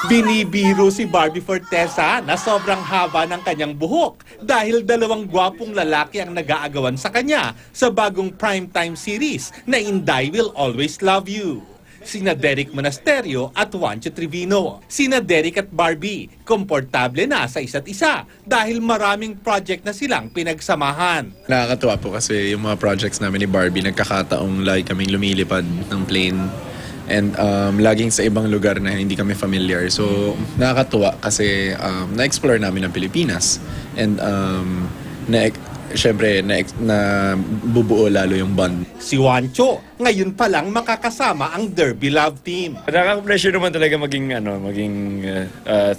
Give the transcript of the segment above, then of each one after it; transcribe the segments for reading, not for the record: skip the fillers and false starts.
Binibiro si Barbie Fortesa na sobrang haba ng kanyang buhok dahil dalawang gwapong lalaki ang nag-aagawan sa kanya sa bagong primetime series na Inday Will Always Love You. Sina Derek Monasterio at Juancho Trevino. Sina Derek at Barbie, komportable na sa isa't isa dahil maraming project na silang pinagsamahan. Nakakatuwa po kasi yung mga projects namin ni Barbie, nagkakataong lagi kaming lumilipad ng plane and laging sa ibang lugar na hindi kami familiar. So nakakatuwa kasi na-explore namin ang Pilipinas and syempre na bubuo lalo yung bond. Si Juancho, ngayon pa lang makakasama ang Derby Love Team. Nakaka-pressure naman talaga maging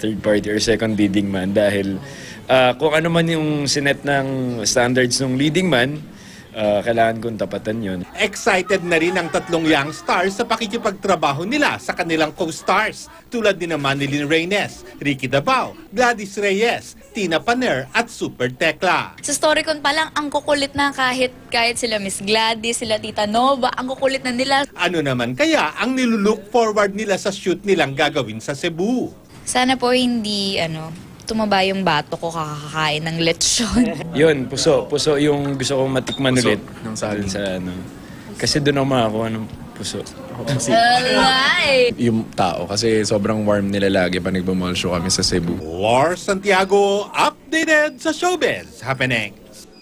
third party or second leading man dahil kung ano man yung sinet ng standards ng leading man, kailangan kong tapatan yun. Excited na rin ang tatlong young stars sa pakikipagtrabaho nila sa kanilang co-stars tulad ni Manilyn Reynes, Ricky Dabao, Gladys Reyes, Tina Paner at Super Tekla. Sa Storycon pa lang, ang kukulit na kahit sila Miss Gladys, sila Tita Nova, ang kukulit na nila. Ano naman kaya ang nilulook forward nila sa shoot nilang gagawin sa Cebu? Sana po hindi, tumaba yung bato ko kakakain ng lechon. Yun, puso. Puso yung gusto kong matikman Puso ulit. ng saging. Kasi doon ako makakuha ng puso. Alay! Yung tao kasi sobrang warm nila lagi pa nagmamall show kami sa Cebu. Lars Santiago, updated sa Showbiz Happening.